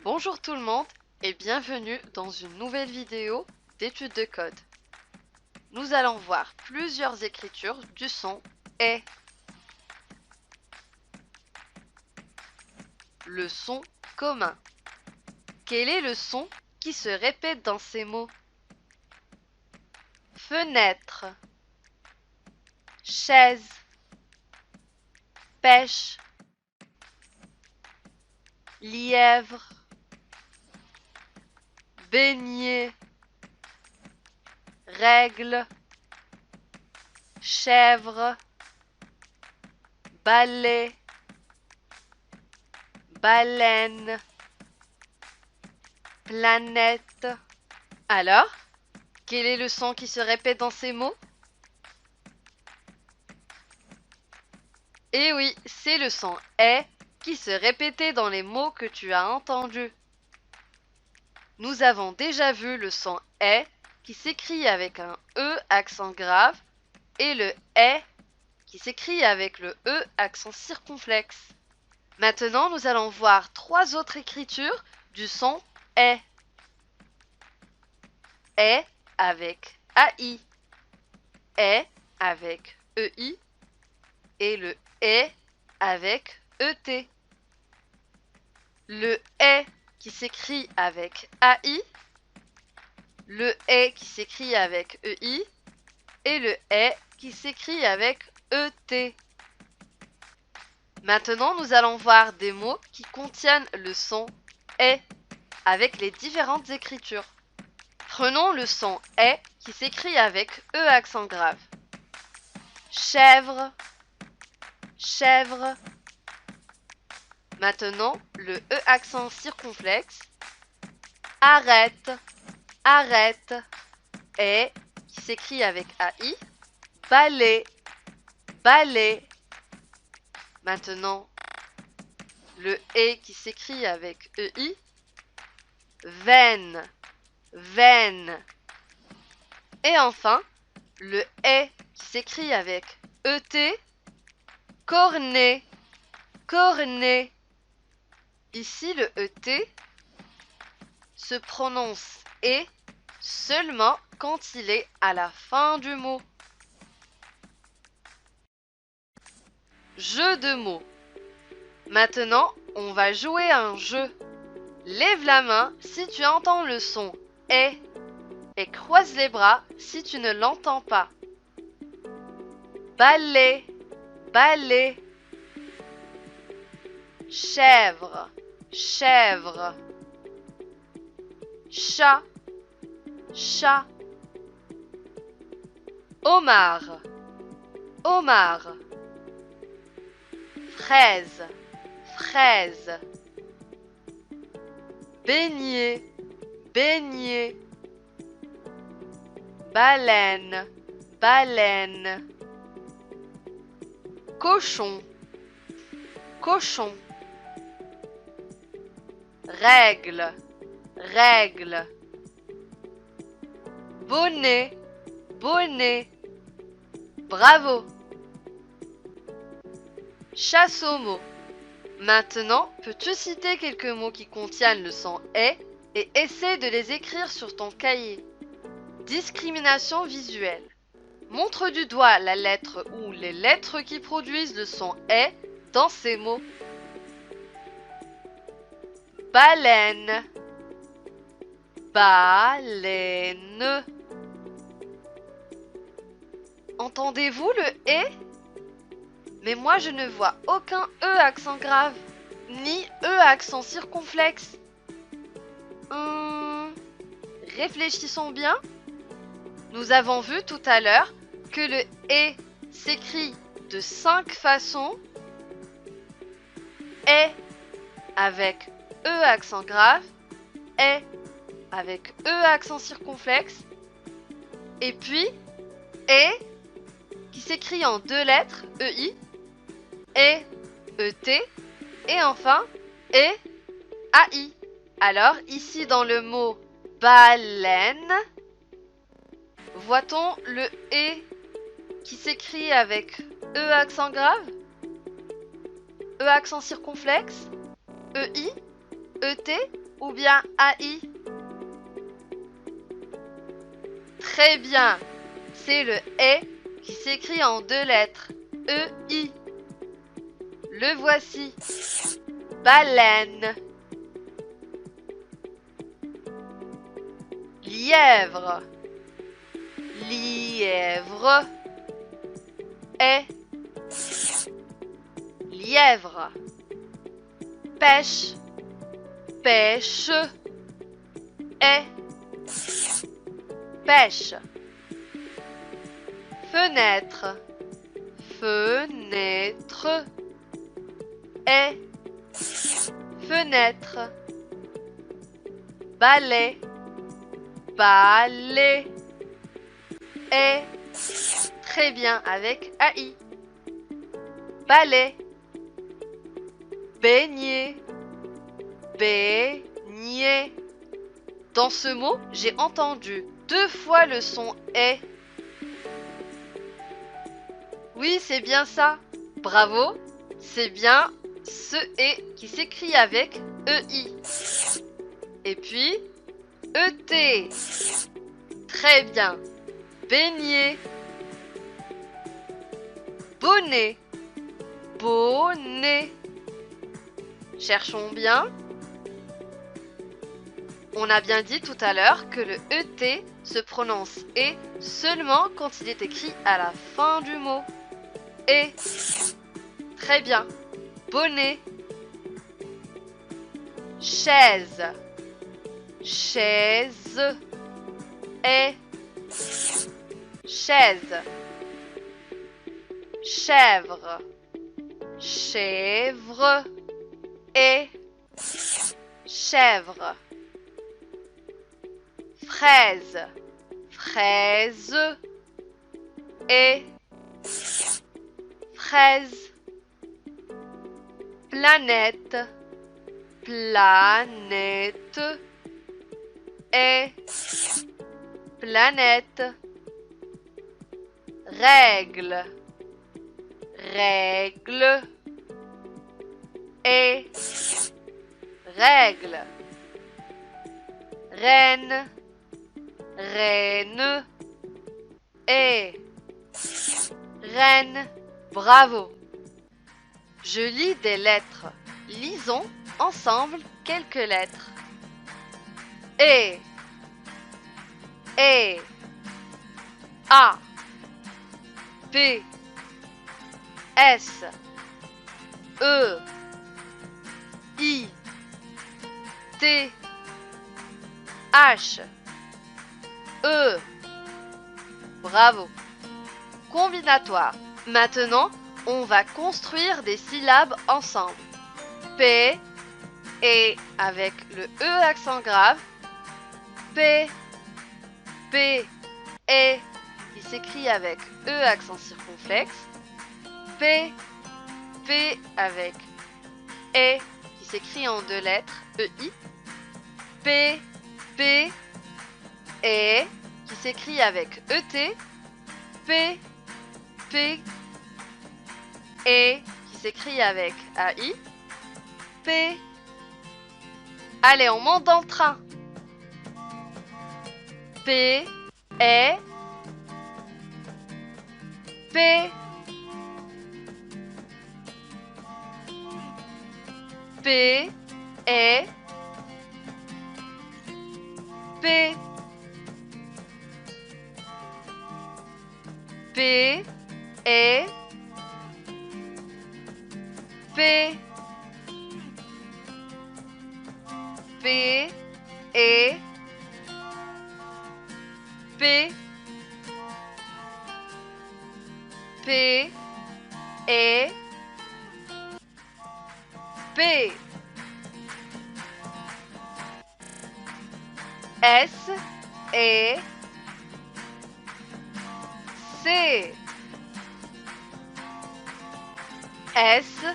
Bonjour tout le monde et bienvenue dans une nouvelle vidéo d'études de code. Nous allons voir plusieurs écritures du son est. Le son commun. Quel est le son qui se répète dans ces mots? Fenêtre, chaise, pêche, lièvre, beignet, règle, chèvre, balai, baleine, planète. Alors, quel est le son qui se répète dans ces mots? Eh oui, c'est le son « est » qui se répétait dans les mots que tu as entendus. Nous avons déjà vu le son « est » qui s'écrit avec un « e » accent grave et le « est » qui s'écrit avec le « e » accent circonflexe. Maintenant, nous allons voir trois autres écritures du son « est ». Est avec AI, est avec EI et le est avec ET. Le est qui s'écrit avec AI, le est qui s'écrit avec EI et le est qui s'écrit avec ET. Maintenant, nous allons voir des mots qui contiennent le son est avec les différentes écritures. Prenons le son est qui s'écrit avec E accent grave. Chèvre, chèvre. Maintenant, le E accent circonflexe. Arrête, arrête. Et qui s'écrit avec AI. Balai, balai. Maintenant, le E qui s'écrit avec EI. Veine, veine. Et enfin, le E qui s'écrit avec ET. Cornet, cornet. Ici, le ET se prononce et seulement quand il est à la fin du mot. Jeu de mots. Maintenant, on va jouer à un jeu. Lève la main si tu entends le son est et croise les bras si tu ne l'entends pas. Balai, balai. Chèvre, chèvre. Chat, chat. Homard, homard. Fraise, fraise. Beignet, beignet. Baleine, baleine. Cochon, cochon. Règle, règle. Bonnet, bonnet. Bravo. Chasse aux mots. Maintenant, peux-tu citer quelques mots qui contiennent le son est et essaie de les écrire sur ton cahier? Discrimination visuelle. Montre du doigt la lettre ou les lettres qui produisent le son est dans ces mots. Baleine, baleine. Entendez-vous le est? Mais moi je ne vois aucun E accent grave, ni E accent circonflexe. Réfléchissons bien. Nous avons vu tout à l'heure que le est s'écrit de 5 façons. Est avec E accent grave, est avec E accent circonflexe, et puis est qui s'écrit en 2 lettres, EI, et ET, et enfin et AI. Alors ici dans le mot baleine, voit-on le E qui s'écrit avec E accent grave, E accent circonflexe, EI, ET ou bien AI? Très bien. C'est le E qui s'écrit en 2 lettres. EI. Le voici. Baleine. Lièvre. Lièvre. Et. Lièvre. Pêche. Pêche. Et. Pêche. Fenêtre. Fenêtre. Et. Fenêtre. Balai. Balai. Et. Très bien avec AI. Balai. Beignet. Beignet. Dans ce mot, j'ai entendu 2 fois le son est. Oui, c'est bien ça. Bravo. C'est bien ce est qui s'écrit avec EI. Et puis, ET. Très bien. Beignet. Bonnet. Bonnet. Cherchons bien. On a bien dit tout à l'heure que le ET se prononce et seulement quand il est écrit à la fin du mot. Et. Très bien. Bonnet. Chaise. Chaise. Et. Chaise. Chèvre. Chèvre. Et. Chèvre. Fraise. Fraise. Et. Fraise. Planète. Planète. Et. Planète. Règle. Règle. Et. Règle. Reine. Reine. Et. Reine. Bravo. Je lis des lettres. Lisons ensemble quelques lettres. E. E. A. P. S. E. I. T. H. E. Bravo. Combinatoire. Maintenant, on va construire des syllabes ensemble. P. Et avec le E accent grave. P. P. Et qui s'écrit avec E accent circonflexe. P. P avec E qui s'écrit en 2 lettres. EI. P. P. Et qui s'écrit avec ET. P. P. Et qui s'écrit avec AI. P. Allez, on monte dans le train. P. Et. P. P. Et. P. P. Et. P. P. Et. P. P. Et. P. S. Et. C. S.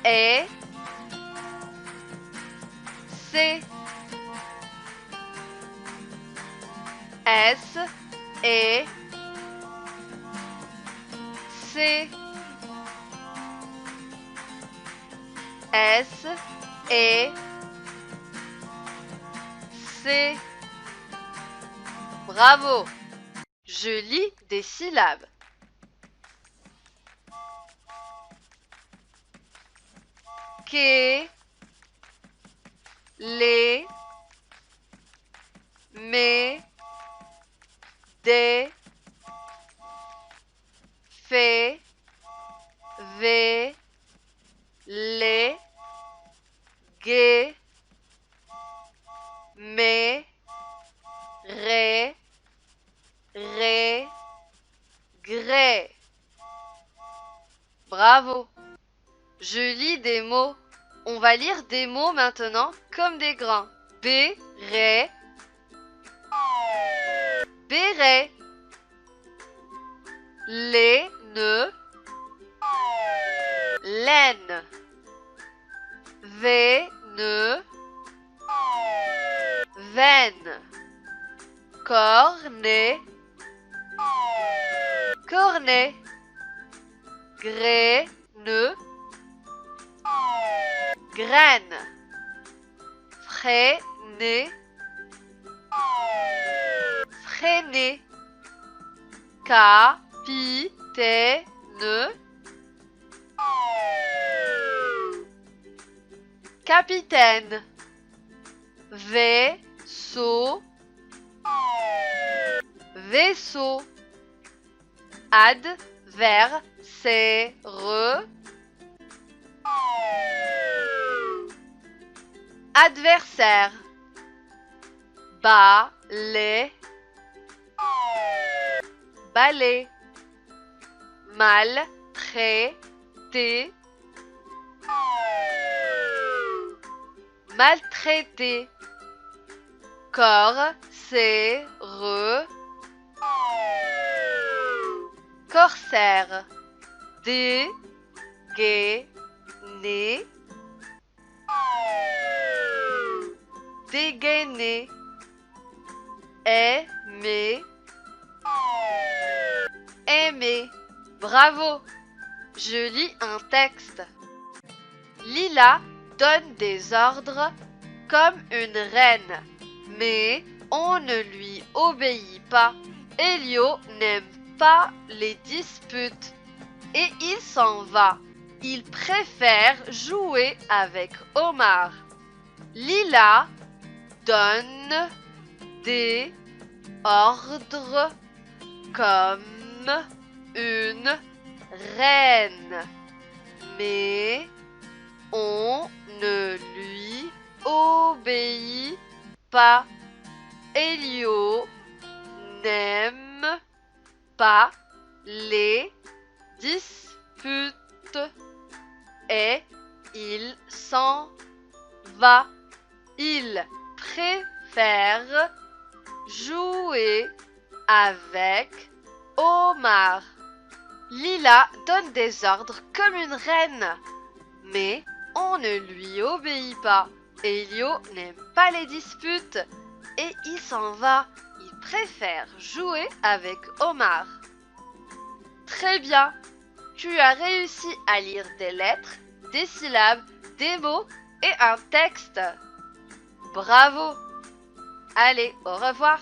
Et. C. S. Et. C. S. Et. C. Bravo! Je lis des syllabes. Quai, les, mais, des, fait, V, les, gai, mais, ré, gré. Bravo! Je lis des mots. On va lire des mots maintenant comme des grands. Béret, béret. Laine, laine. Veine, veine. Cornet, cornet. Graine, graine. Freiner, freiner. Capitaine, capitaine. Vaisseau, vaisseau. Adversaire, adversaire. Balai, balai. Maltraité, maltraité. Corsaire, corsaire. Dégainer, dégainer. Aimer, aimer. Bravo! Je lis un texte. Lila donne des ordres comme une reine, mais on ne lui obéit pas. Elio n'aime pas les disputes et il s'en va. Il préfère jouer avec Omar. Lila donne des ordres comme une reine, mais on ne lui obéit pas. Elio n'aime pas les disputes et il s'en va. Il préfère jouer avec Omar. Lila donne des ordres comme une reine, mais on ne lui obéit pas. Elio n'aime pas les disputes et il s'en va. Il préfère jouer avec Omar. Très bien, tu as réussi à lire des lettres, des syllabes, des mots et un texte. Bravo! Allez, au revoir!